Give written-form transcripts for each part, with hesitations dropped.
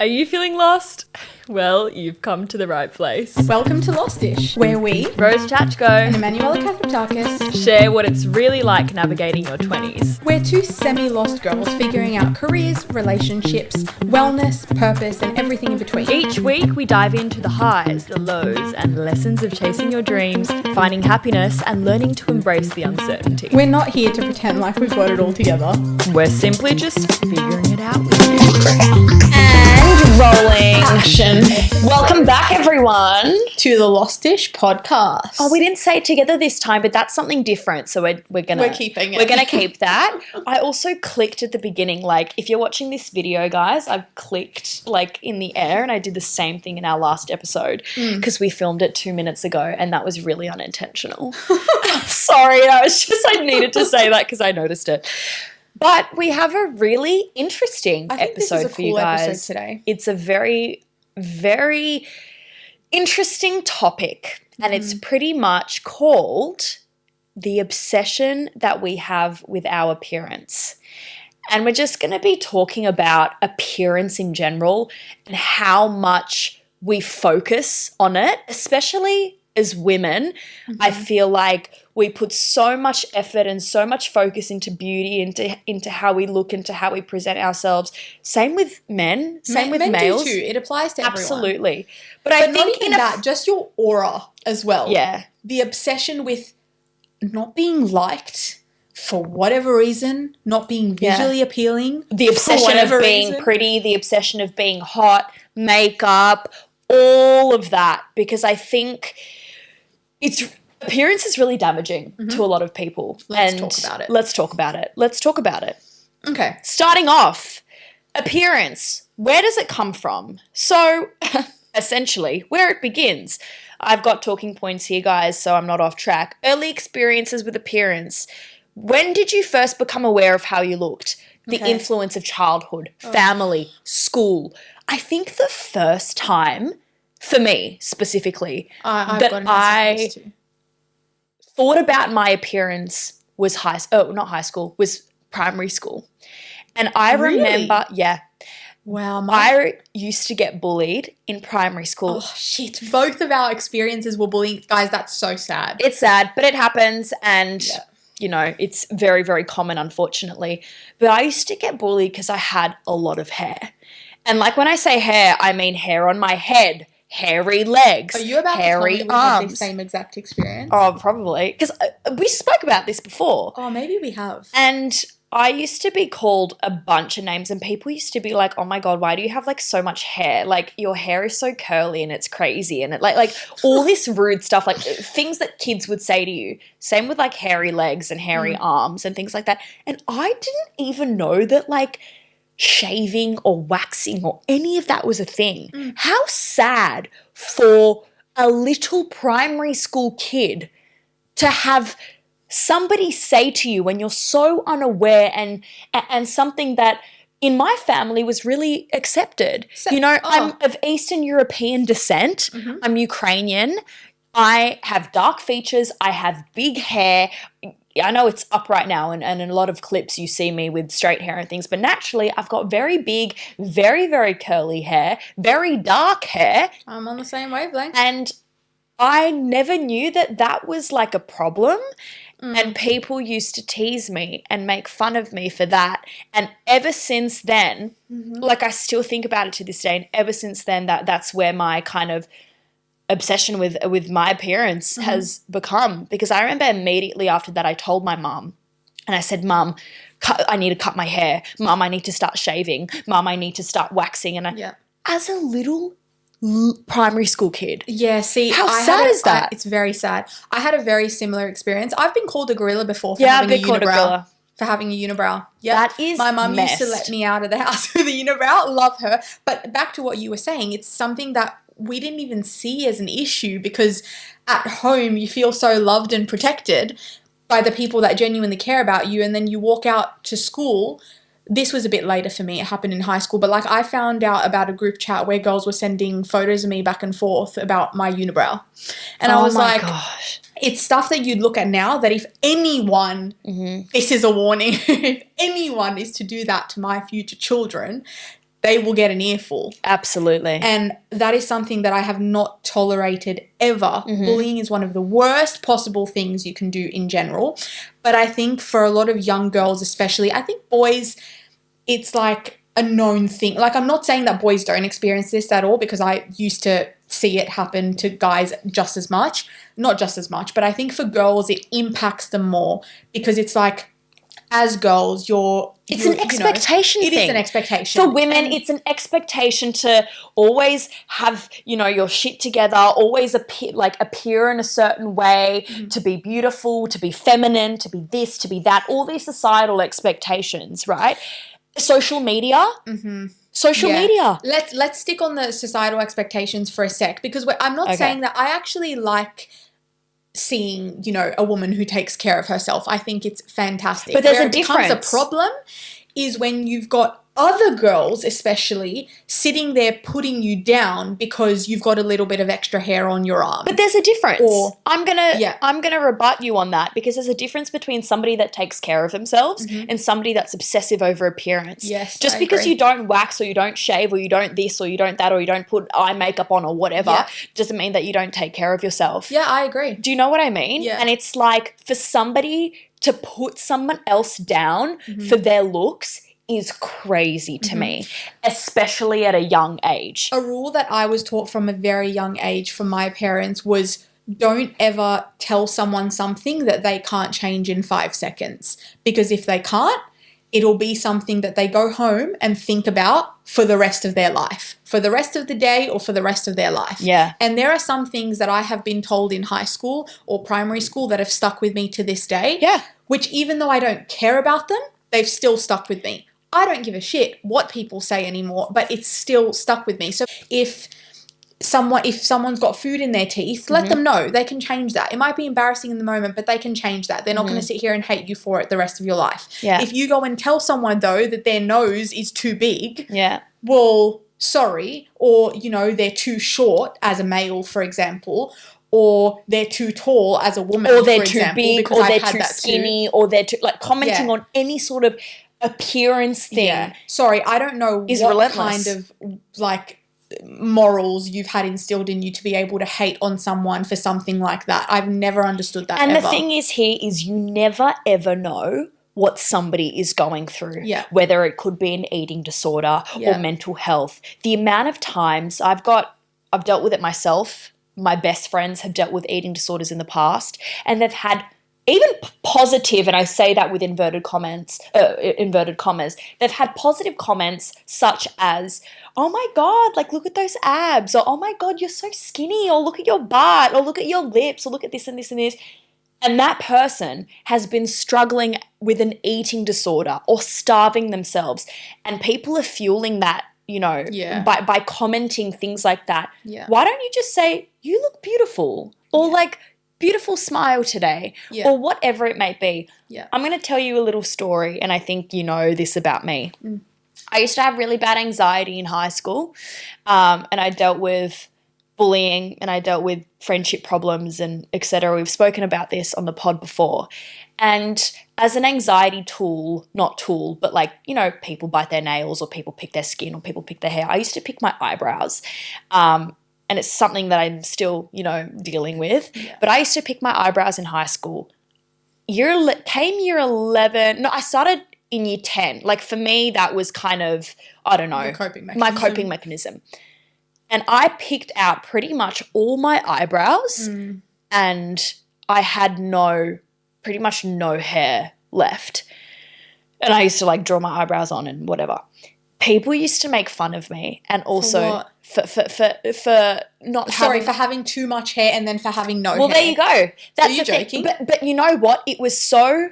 Are you feeling lost? Well, you've come to the right place. Welcome to Lostish, where we, Rose Chachko, and Emanuela Kathaptakis, share what it's really like navigating your 20s. we're two semi-lost girls figuring out careers, relationships, wellness, purpose, and everything in between. Each week, we dive into the highs, the lows, and lessons of chasing your dreams, finding happiness, and learning to embrace the uncertainty. We're not here to pretend like we've got it all together. We're simply just figuring it out with you. And rolling. Action. Welcome back, everyone. To the Lostish podcast. Oh, we didn't say it together this time, but that's something different. So we're keeping it. We're gonna keep that. I also clicked at the beginning, like if you're watching this video, guys, I've clicked like in the air, and I did the same thing in our last episode because we filmed it 2 minutes ago, and that was really unintentional. Sorry, I needed to say that because I noticed it. But we have a really interesting episode for you guys. Episode today. It's a very, very interesting topic, and it's pretty much called the obsession that we have with our appearance. And we're just going to be talking about appearance in general and how much we focus on it, especially as women. I feel like we put so much effort and so much focus into beauty, into how we look, into how we present ourselves. Same with men, same with males. Do too. It applies to everyone. Absolutely. But I not think even that, just your aura as well. Yeah. The obsession with not being liked for whatever reason, not being visually appealing. The obsession of being pretty, the obsession of being hot, makeup, all of that. Because I think appearance is really damaging to a lot of people. Let's talk about it. Let's talk about it. Okay. Starting off, appearance. Where does it come from? So, essentially, where it begins. I've got talking points here, guys, so I'm not off track. Early experiences with appearance. When did you first become aware of how you looked? The influence of childhood, family, school. I think the first time, for me specifically, that I thought about my appearance was was primary school. And I remember, Wow. I used to get bullied in primary school. Oh, shit. Both of our experiences were bullying. Guys, that's so sad. It's sad, but it happens, and, you know, it's very, very common, unfortunately. But I used to get bullied because I had a lot of hair. And, like, when I say hair, I mean hair on my head, hairy legs, Are you about hairy to tell me we had arms. the same exact experience? Oh, probably. Because we spoke about this before. Oh, maybe we have. And I used to be called a bunch of names, and people used to be like, oh my God, why do you have like so much hair? Like your hair is so curly and it's crazy. And it like all this rude stuff, like things that kids would say to you. Same with like hairy legs and hairy arms and things like that. And I didn't even know that like shaving or waxing or any of that was a thing. How sad for a little primary school kid to have somebody say to you when you're so unaware, and something that in my family was really accepted. I'm of Eastern European descent. I'm Ukrainian. I have dark features. I have big hair. I know it's up right now, and in a lot of clips you see me with straight hair and things, but naturally I've got very big, very, very curly hair, very dark hair. I'm on the same wavelength. And I never knew that that was like a problem. And people used to tease me and make fun of me for that. And ever since then, like I still think about it to this day, and ever since then that's where my kind of obsession with my appearance has become. Because I remember immediately after that I told my mum, and I said, Mum, I need to cut my hair. Mum, I need to start shaving. Mum, I need to start waxing. And as a little primary school kid. Yeah, see, how sad is that? It's very sad. I had a very similar experience. I've been called a gorilla before for having a unibrow. For having a unibrow. Yeah. That is my mum messed. used to let me out of the house with a unibrow. Love her. But back to what you were saying, it's something that we didn't even see as an issue because at home you feel so loved and protected by the people that genuinely care about you, and then you walk out to school. This was a bit later for me. It happened in high school. But like I found out about a group chat where girls were sending photos of me back and forth about my unibrow. And I was like, gosh. It's stuff that you'd look at now that if anyone, this is a warning, if anyone is to do that to my future children, they will get an earful. Absolutely. And that is something that I have not tolerated ever. Bullying is one of the worst possible things you can do in general. But I think for a lot of young girls especially, I think boys, it's like a known thing. Like, I'm not saying that boys don't experience this at all, because I used to see it happen to guys just as much. Not just as much, but I think for girls it impacts them more, because it's like, as girls, it's an expectation thing. It is an expectation. For women, it's an expectation to always have, your shit together, always appear in a certain way, to be beautiful, to be feminine, to be this, to be that, all these societal expectations, right? Social media. Social media. Let's stick on the societal expectations for a sec, because I'm not saying that. I actually like seeing, a woman who takes care of herself. I think it's fantastic. But there's Where a difference. It becomes a problem is when you've got other girls, especially, sitting there putting you down because you've got a little bit of extra hair on your arm. But there's a difference. Or I'm gonna rebut you on that, because there's a difference between somebody that takes care of themselves and somebody that's obsessive over appearance. Yes, just I because agree. you don't wax or you don't shave or you don't this or you don't that or you don't put eye makeup on or whatever doesn't mean that you don't take care of yourself. Yeah, I agree. Do you know what I mean? Yeah. And it's like, for somebody to put someone else down for their looks is crazy to me, especially at a young age. A rule that I was taught from a very young age from my parents was, don't ever tell someone something that they can't change in 5 seconds. Because if they can't, it'll be something that they go home and think about for the rest of their life, for the rest of the day or for the rest of their life. Yeah. And there are some things that I have been told in high school or primary school that have stuck with me to this day. Yeah. Which, even though I don't care about them, they've still stuck with me. I don't give a shit what people say anymore, but it's still stuck with me. So if someone's got food in their teeth, let them know. They can change that. It might be embarrassing in the moment, but they can change that. They're not going to sit here and hate you for it the rest of your life. Yeah. If you go and tell someone, though, that their nose is too big, well, sorry, or, they're too short as a male, for example, or they're too tall as a woman, or they're for too example, big, because or I've they're had too that skinny, or they're too, commenting on any sort of appearance thing. Yeah. Sorry, I don't know is what relentless. kind of morals you've had instilled in you to be able to hate on someone for something like that. I've never understood that. And ever. the thing is, here is you never ever know what somebody is going through. Yeah. Whether it could be an eating disorder or mental health. The amount of times I've dealt with it myself. My best friends have dealt with eating disorders in the past, and they've had even positive, and I say that with inverted commas, they've had positive comments such as, oh my God, look at those abs, or oh my God, you're so skinny, or look at your butt, or look at your lips, or look at this and this and this. And that person has been struggling with an eating disorder or starving themselves, and people are fueling that, by commenting things like that. Yeah. Why don't you just say, you look beautiful, or beautiful smile today, or whatever it may be. Yeah. I'm going to tell you a little story, and I think you know this about me. I used to have really bad anxiety in high school, and I dealt with bullying, and I dealt with friendship problems, and etc. We've spoken about this on the pod before. And as an anxiety tool, not tool, but people bite their nails, or people pick their skin, or people pick their hair, I used to pick my eyebrows. And it's something that I'm still, dealing with. Yeah. But I used to pick my eyebrows in high school. Year 11. No, I started in year 10. For me, that was kind of, I don't know, my coping mechanism. And I picked out pretty much all my eyebrows, and I had pretty much no hair left. And I used to draw my eyebrows on and whatever. People used to make fun of me, and also for not for having too much hair and then for having no hair. Well, there you go. That's Are you joking? But you know what? It was so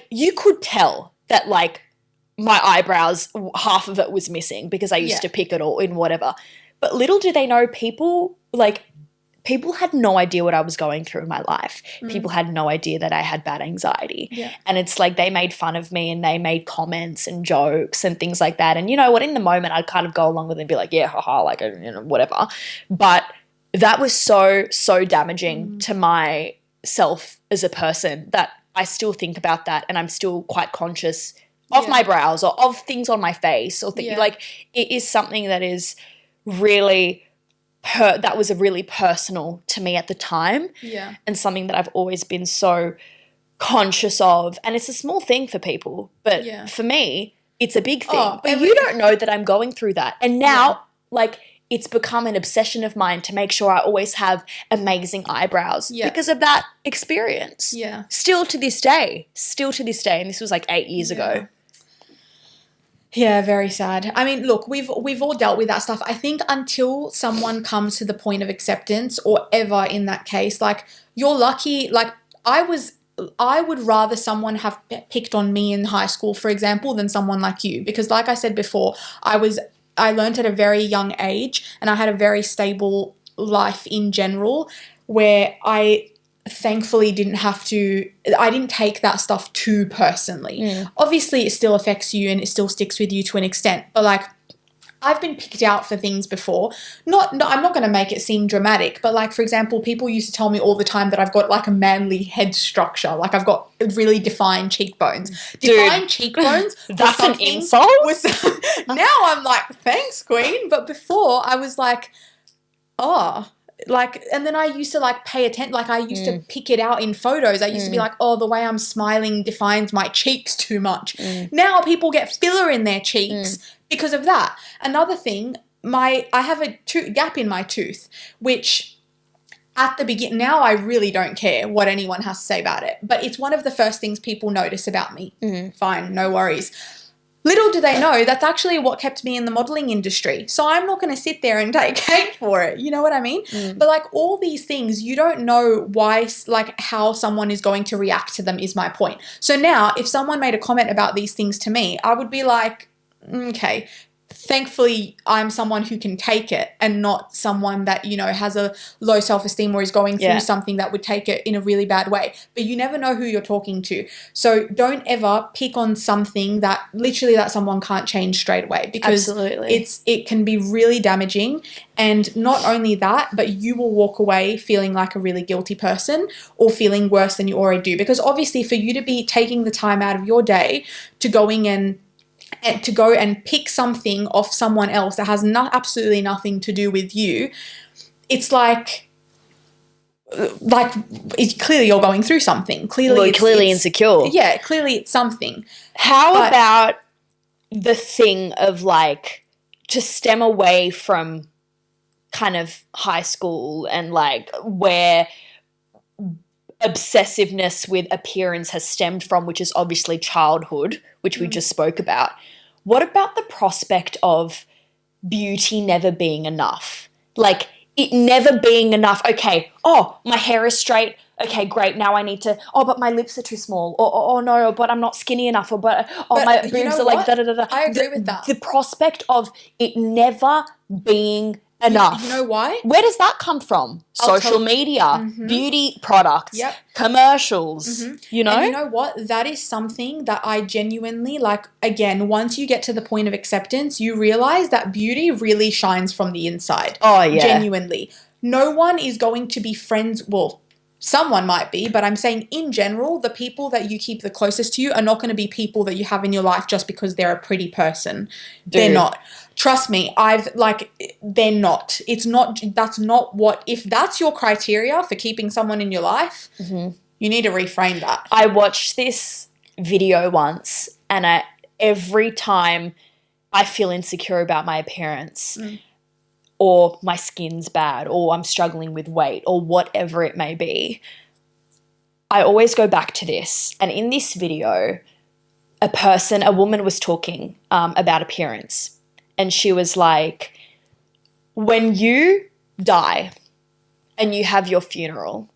you could tell that my eyebrows, half of it was missing because I used to pick it all in whatever. But little do they know, people had no idea what I was going through in my life. People had no idea that I had bad anxiety. Yeah. And it's they made fun of me, and they made comments and jokes and things like that. And you know what? In the moment, I'd kind of go along with it and be like, yeah, haha, whatever. But that was so, so damaging to myself as a person that I still think about that, and I'm still quite conscious of Yeah. my brows or of things on my face or Yeah. like it is something that is really that was a really personal to me at the time. Yeah. And something that I've always been so conscious of. And it's a small thing for people, but Yeah. for me, it's a big thing. Oh, but you don't know that I'm going through that. And now, like, it's become an obsession of mine to make sure I always have amazing eyebrows because of that experience. Yeah. Still to this day. And this was like 8 years ago. Yeah, very sad. I mean, look, we've all dealt with that stuff. I think until someone comes to the point of acceptance, or ever in that case, like, you're lucky. Like, I would rather someone have picked on me in high school, for example, than someone like you. Because like I said before, I learned at a very young age, and I had a very stable life in general, where I thankfully I didn't take that stuff too personally. Obviously, it still affects you and it still sticks with you to an extent. But like, I've been picked out for things before. I'm not going to make it seem dramatic, but like, for example, people used to tell me all the time that I've got like a manly head structure. Like, I've got really defined cheekbones. Defined cheekbones. That's an insult? Now I'm like, thanks, queen. But before I was like, oh, like, and then I used to like pay attention, like I used to pick it out in photos. I used to be like, oh, the way I'm smiling defines my cheeks too much. Now people get filler in their cheeks because of that. Another thing, I have a gap in my tooth, which at the beginning, now I really don't care what anyone has to say about it, but it's one of the first things people notice about me. Fine, no worries. Little do they know that's actually what kept me in the modeling industry. So I'm not going to sit there and take cake for it. You know what I mean? But like, all these things, you don't know why, like, how someone is going to react to them is my point. So now if someone made a comment about these things to me, I would be like, okay, thankfully I'm someone who can take it and not someone that, you know, has a low self-esteem or is going through something that would take it in a really bad way. But you never know who you're talking to. So don't ever pick on something that someone can't change straight away, because it can be really damaging. And not only that, but you will walk away feeling like a really guilty person or feeling worse than you already do. Because obviously, for you to be taking the time out of your day to go and pick something off someone else that has absolutely nothing to do with you, it's like it's clearly you're going through something. Clearly insecure. Yeah, clearly it's something. How about the thing of like, to stem away from kind of high school and like where obsessiveness with appearance has stemmed from, which is obviously childhood, which we just spoke about. What about the prospect of beauty never being enough? Like, it never being enough. Okay, oh, my hair is straight. Okay, great. Now I need to, but my lips are too small. Or no, but I'm not skinny enough. But my boobs are like da-da-da-da. I agree with that. The prospect of it never being enough. You know why? Where does that come from? Social media, beauty products, commercials, you know? And you know what? That is something that I genuinely, like, again, once you get to the point of acceptance, you realize that beauty really shines from the inside. Oh, yeah. Genuinely. No one is going to be friends, well, someone might be, but I'm saying in general, the people that you keep the closest to you are not going to be people that you have in your life just because they're a pretty person. They're not. Trust me, they're not. That's not what, if that's your criteria for keeping someone in your life, you need to reframe that. I watched this video once, and every time I feel insecure about my appearance, or my skin's bad, or I'm struggling with weight, or whatever it may be, I always go back to this. And in this video, a woman was talking about appearance. And she was like, when you die and you have your funeral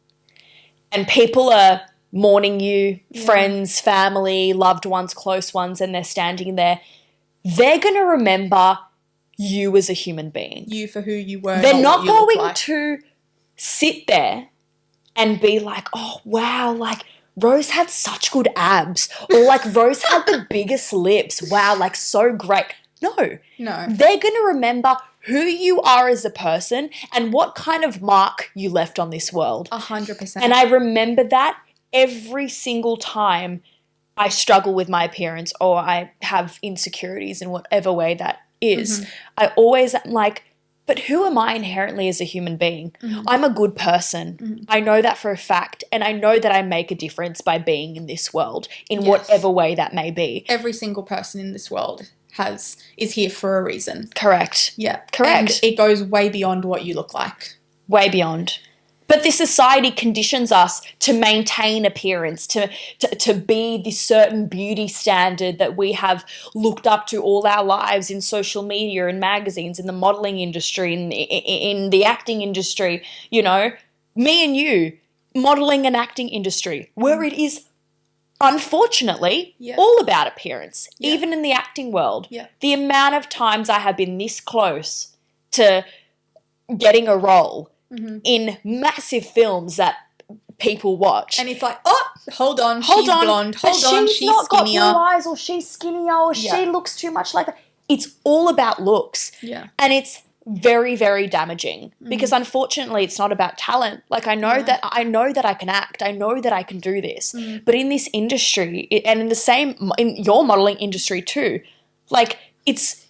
and people are mourning you, friends, family, loved ones, close ones, and they're standing there, they're going to remember you as a human being. You for who you were. They're not going to sit there and be like, oh, wow, like Rose had such good abs, or like Rose had the biggest lips. Wow, like so great. No. They're going to remember who you are as a person and what kind of mark you left on this world. 100%. And I remember that every single time I struggle with my appearance or I have insecurities in whatever way that is, I always am like, but who am I inherently as a human being? I'm a good person. I know that for a fact. And I know that I make a difference by being in this world in whatever way that may be. Every single person in this world is here for a reason. Correct. Yeah. Correct. And it goes way beyond what you look like. Way beyond. But this society conditions us to maintain appearance, to be this certain beauty standard that we have looked up to all our lives in social media, in magazines, in the modeling industry, in the acting industry, you know, me and you, modeling and acting industry, where it is unfortunately all about appearance, even in the acting world. The amount of times I have been this close to getting a role in massive films that people watch. And it's like, oh, hold on, she's blonde. Hold on, she's not skinnier. got blue eyes, or she's skinnier, or she looks too much like that. It's all about looks. Yeah. And it's very, very damaging because unfortunately it's not about talent. Like I know that I can act. I know that I can do this. But in this industry, and in your modeling industry too, like it's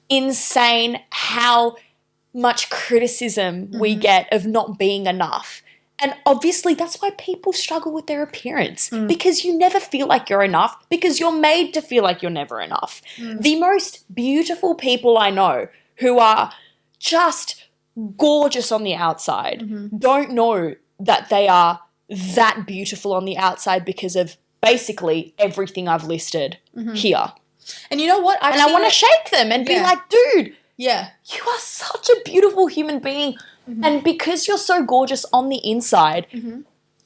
insane how much criticism we get of not being enough. And obviously that's why people struggle with their appearance because you never feel like you're enough because you're made to feel like you're never enough. The most beautiful people I know who are just gorgeous on the outside don't know that they are that beautiful on the outside because of basically everything I've listed here. And you know what? I want to shake them and be like, dude, yeah, you are such a beautiful human being. And because you're so gorgeous on the inside,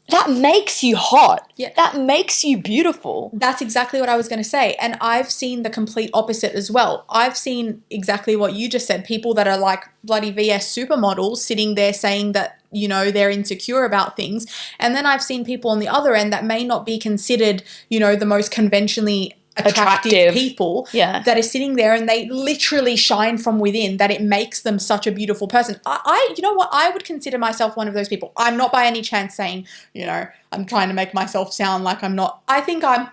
that makes you hot. Yeah. That makes you beautiful. That's exactly what I was going to say. And I've seen the complete opposite as well. I've seen exactly what you just said. People that are like bloody VS supermodels sitting there saying that, you know, they're insecure about things. And then I've seen people on the other end that may not be considered, you know, the most conventionally attractive people that are sitting there and they literally shine from within, that it makes them such a beautiful person. You know what? I would consider myself one of those people. I'm not by any chance saying, you know, I'm trying to make myself sound like I'm not. I think I'm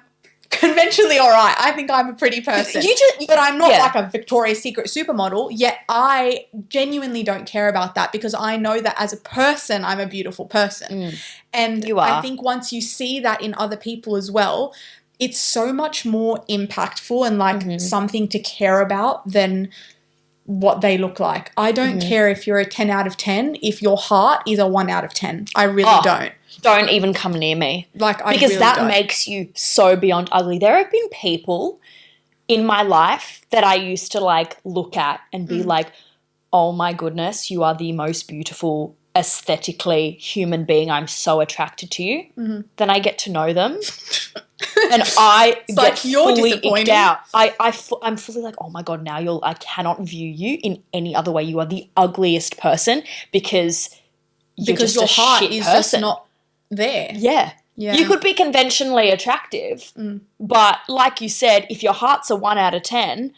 conventionally all right. I think I'm a pretty person. But I'm not like a Victoria's Secret supermodel, yet I genuinely don't care about that because I know that as a person, I'm a beautiful person. And I think once you see that in other people as well, it's so much more impactful and like something to care about than what they look like. I don't care if you're a 10 out of 10, if your heart is a 1 out of 10. I really don't. Don't even come near me. Because really that makes you so beyond ugly. There have been people in my life that I used to like look at and be like, oh my goodness, you are the most beautiful aesthetically human being. I'm so attracted to you. Then I get to know them. And I get like you're fully disappointed. icked out. I'm fully like, oh my God, now I cannot view you in any other way. You are the ugliest person because just your a heart shit is person. just not there. Yeah. You could be conventionally attractive, but like you said, if your heart's a 1 out of 10,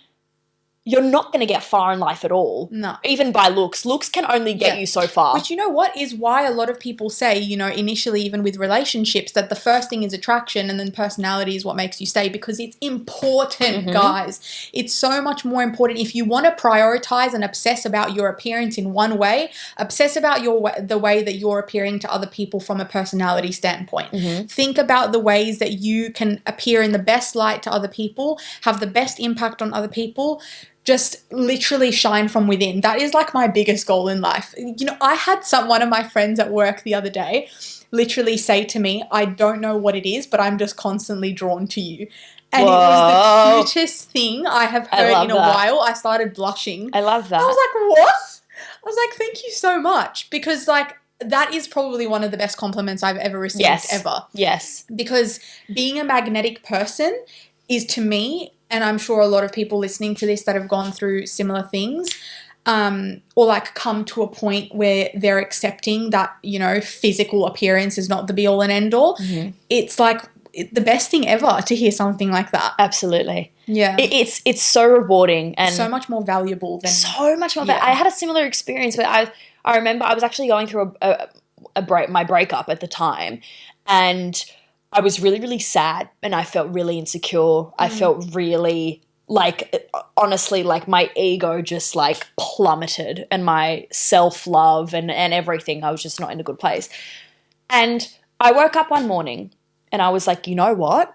you're not going to get far in life at all. No. Even by looks. Looks can only get you so far. Which, you know what, is why a lot of people say, you know, initially even with relationships, that the first thing is attraction and then personality is what makes you stay, because it's important, guys. It's so much more important. If you want to prioritize and obsess about your appearance in one way, obsess about the way that you're appearing to other people from a personality standpoint. Think about the ways that you can appear in the best light to other people, have the best impact on other people. Just literally shine from within. That is like my biggest goal in life. You know, I had one of my friends at work the other day literally say to me, I don't know what it is, but I'm just constantly drawn to you. And it was the cutest thing I have heard in a while. I started blushing. I love that. I was like, what? I was like, thank you so much. Because like, that is probably one of the best compliments I've ever received ever. Yes. Because being a magnetic person is, to me, and I'm sure a lot of people listening to this that have gone through similar things, or like come to a point where they're accepting that, you know, physical appearance is not the be all and end all. It's like the best thing ever to hear something like that. Absolutely. Yeah. It's so rewarding and so much more valuable than so much more. I had a similar experience where I remember I was actually going through my breakup at the time, and I was really, really sad and I felt really insecure. I felt really like, honestly, like my ego just like plummeted and my self-love and everything. I was just not in a good place. And I woke up one morning and I was like, you know what?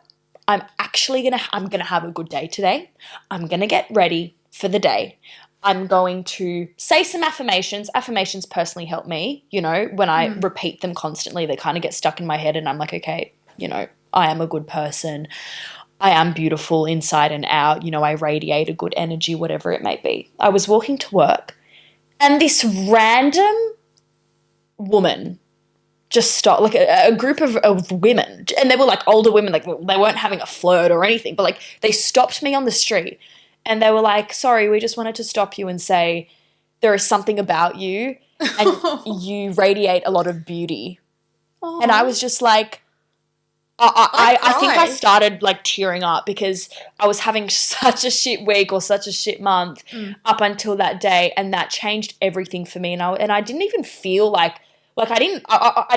I'm going to have a good day today. I'm going to get ready for the day. I'm going to say some affirmations. Affirmations personally help me, you know, when I repeat them constantly, they kind of get stuck in my head and I'm like, okay, you know, I am a good person. I am beautiful inside and out. You know, I radiate a good energy, whatever it may be. I was walking to work and this random woman just stopped, like a group of women, and they were like older women, like they weren't having a flirt or anything, but like they stopped me on the street and they were like, sorry, we just wanted to stop you and say there is something about you and you radiate a lot of beauty. Aww. And I was just like, I think I started like tearing up because I was having such a shit week or such a shit month up until that day, and that changed everything for me. And I didn't even feel like I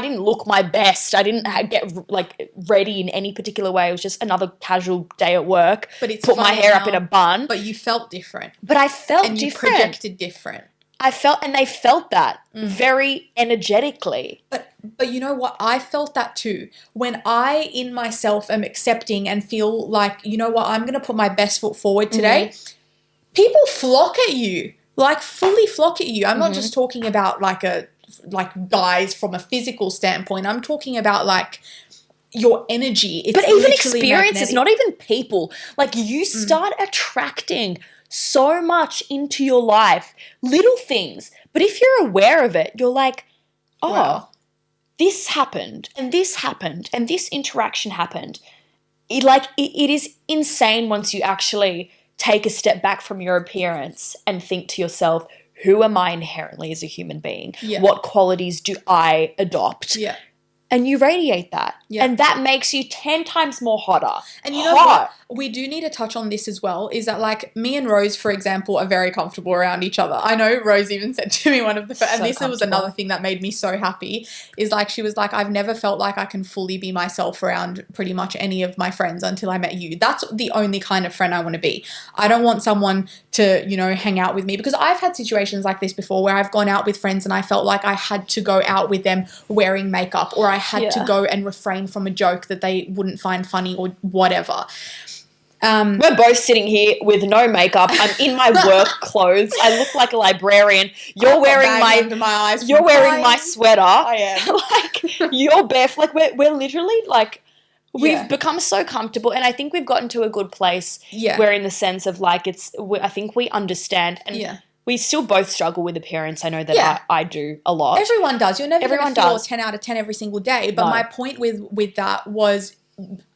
didn't look my best. I didn't get like ready in any particular way. It was just another casual day at work. But it's put my hair up in a bun. But you felt different. But I felt and different. And you projected different. And they felt that very energetically. But you know what? I felt that too. When I in myself am accepting and feel like, you know what, I'm going to put my best foot forward today, people flock at you, like fully flock at you. I'm not just talking about like guys from a physical standpoint. I'm talking about like your energy. It's but even experiences, not even people. Like you start attracting so much into your life, little things. But if you're aware of it, you're like, oh, wow, this happened and this happened and this interaction happened. It is insane once you actually take a step back from your appearance and think to yourself, who am I inherently as a human being? Yeah. What qualities do I adopt? Yeah. And you radiate that. Yeah. And that makes you 10 times more hotter. And you know what? We do need to touch on this as well, is that like me and Rose, for example, are very comfortable around each other. I know Rose even said to me and this was another thing that made me so happy, is like she was like, I've never felt like I can fully be myself around pretty much any of my friends until I met you. That's the only kind of friend I want to be. I don't want someone to, you know, hang out with me, because I've had situations like this before where I've gone out with friends and I felt like I had to go out with them wearing makeup, or I had to go and refrain from a joke that they wouldn't find funny or whatever. We're both sitting here with no makeup. I'm in my work clothes. I look like a librarian. You're wearing my sweater. I am. Like you're barefoot. Like we're literally like we've become so comfortable, and I think we've gotten to a good place. Yeah. Where in the sense of like I think we understand and we still both struggle with appearance. I know that I do a lot. Everyone does. You're never going to feel 10 out of 10 every single day. But my point with that was,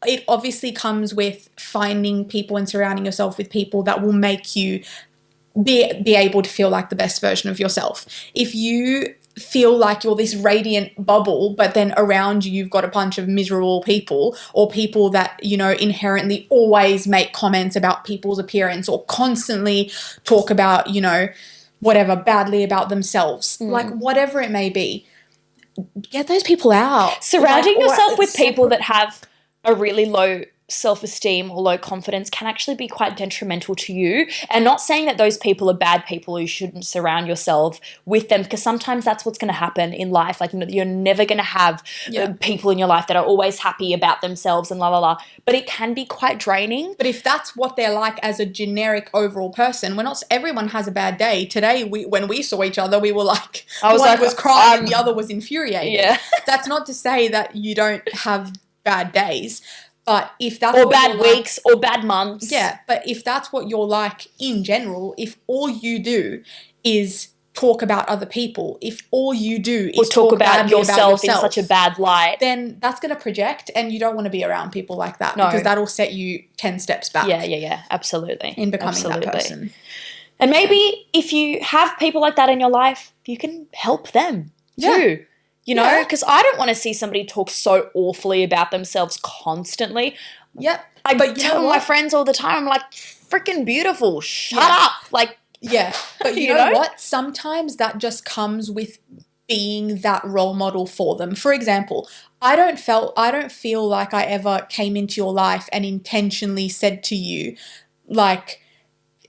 it obviously comes with finding people and surrounding yourself with people that will make you be able to feel like the best version of yourself. If you feel like you're this radiant bubble, but then around you you've got a bunch of miserable people, or people that, you know, inherently always make comments about people's appearance or constantly talk about, you know, whatever badly about themselves, like whatever it may be, get those people out. Surrounding yourself with people that have a really low self-esteem or low confidence can actually be quite detrimental to you. And not saying that those people are bad people, you shouldn't surround yourself with them, because sometimes that's what's going to happen in life. Like you're never going to have people in your life that are always happy about themselves and la la la, but it can be quite draining. But if that's what they're like as a generic overall person, everyone has a bad day. Today when we saw each other, we were like, one was crying and the other was infuriated. Yeah. That's not to say that you don't have bad days. But if that's or bad weeks or bad months. Yeah, but if that's what you're like in general, if all you do is talk about other people, if all you do is talk about yourself in such a bad light, then that's going to project, and you don't want to be around people like that, because that'll set you 10 steps back. Yeah, absolutely. In becoming that person. And maybe if you have people like that in your life, you can help them too. You know, because I don't want to see somebody talk so awfully about themselves constantly. Yep. I tell my friends all the time, I'm like, freaking beautiful, shut up. Like, yeah. But you know what? Sometimes that just comes with being that role model for them. For example, I don't feel like I ever came into your life and intentionally said to you, like,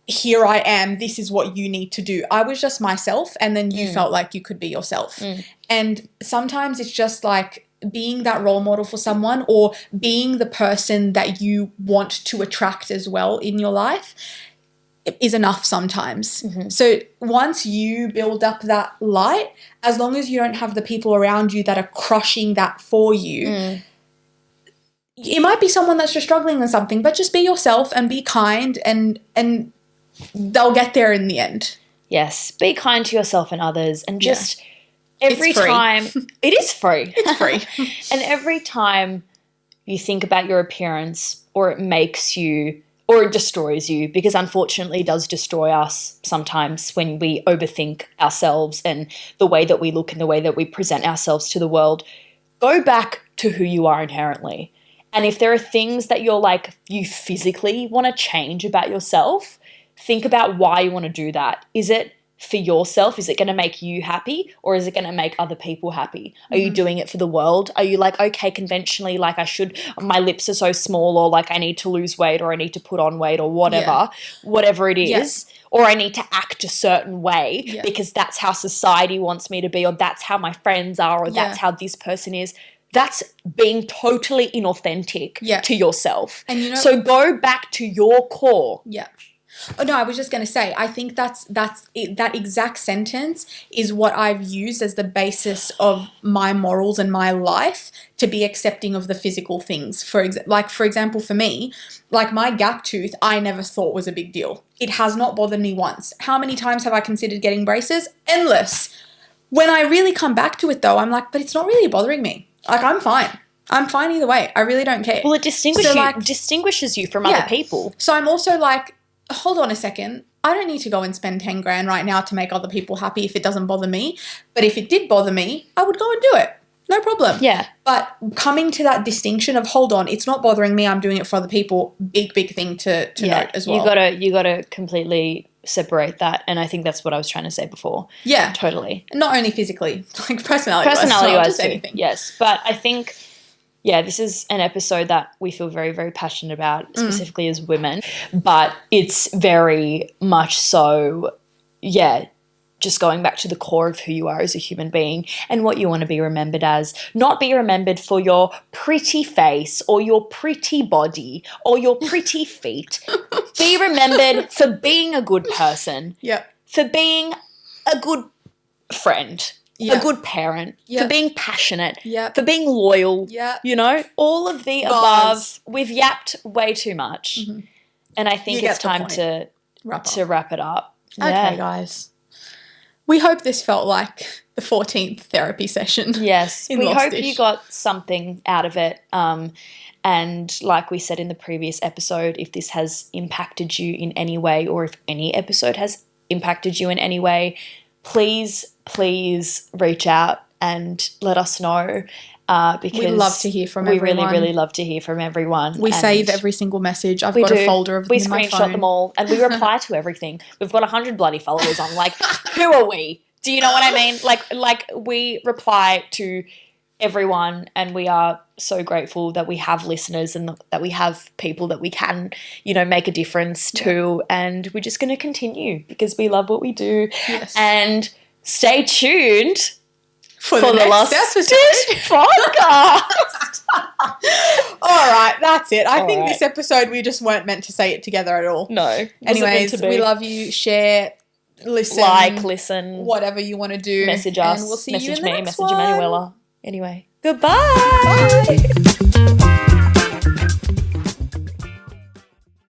here I am, this is what you need to do. I was just myself, and then you felt like you could be yourself. And sometimes it's just like being that role model for someone, or being the person that you want to attract as well in your life, is enough sometimes. So once you build up that light, as long as you don't have the people around you that are crushing that for you, it might be someone that's just struggling with something, but just be yourself and be kind, and they'll get there in the end. Yes, be kind to yourself and others, and just every It's free. time it is free. It's free. And every time you think about your appearance, or it makes you, or it destroys you, because unfortunately it does destroy us sometimes when we overthink ourselves and the way that we look and the way that we present ourselves to the world, go back to who you are inherently. And if there are things that you're like, you physically want to change about yourself, think about why you want to do that. Is it for yourself? Is it going to make you happy, or is it going to make other people happy? Are you doing it for the world? Are you like, okay, conventionally, like my lips are so small, or like I need to lose weight, or I need to put on weight, or whatever it is, or I need to act a certain way because that's how society wants me to be, or that's how my friends are, or that's how this person is. That's being totally inauthentic to yourself. And so go back to your core. Yeah. Oh, no, I was just going to say, I think that's it, that exact sentence is what I've used as the basis of my morals and my life, to be accepting of the physical things. For example, for me, like my gap tooth, I never thought was a big deal. It has not bothered me once. How many times have I considered getting braces? Endless. When I really come back to it, though, I'm like, but it's not really bothering me. Like, I'm fine. I'm fine either way. I really don't care. Well, it distinguishes you from other people. So I'm also like, hold on a second. I don't need to go and spend 10 grand right now to make other people happy if it doesn't bother me. But if it did bother me, I would go and do it. No problem. Yeah. But coming to that distinction of, hold on, it's not bothering me, I'm doing it for other people, big thing to note as well. You gotta completely separate that, and I think that's what I was trying to say before. Yeah. Totally. Not only physically, like personality-wise, just too. Anything. Yes. But I think, this is an episode that we feel very, very passionate about, specifically as women. But it's very much so, just going back to the core of who you are as a human being and what you want to be remembered as. Not be remembered for your pretty face or your pretty body or your pretty feet. Be remembered for being a good person. Yeah. For being a good friend. Yeah. A good parent, for being passionate, Yeah. for being loyal, Yeah. all of the above. We've yapped way too much. And I think it's time to wrap it up. Okay, guys. We hope this felt like the 14th therapy session. Yes, we Lostish. hope you got something out of it. And like we said in the previous episode, if this has impacted you in any way, or if any episode has impacted you in any way, please reach out and let us know, because we love to hear from everyone. We really love to hear from everyone. We save every single message. I've got a folder of them in my phone. We screenshot them all, and we reply to everything. We've got 100 bloody followers. I'm like, who are we? Do you know what I mean? Like we reply to everyone, and we are so grateful that we have listeners and that we have people that we can, make a difference to. And we're just going to continue because we love what we do. Yes. And stay tuned for the next episode podcast. All right, that's it. I think this episode we just weren't meant to say it together at all. No. Anyways, we love you. Share, listen, listen, whatever you want to do. Message us. And we'll see message you in the me. next Message one. Emanuela. Anyway, goodbye. Bye.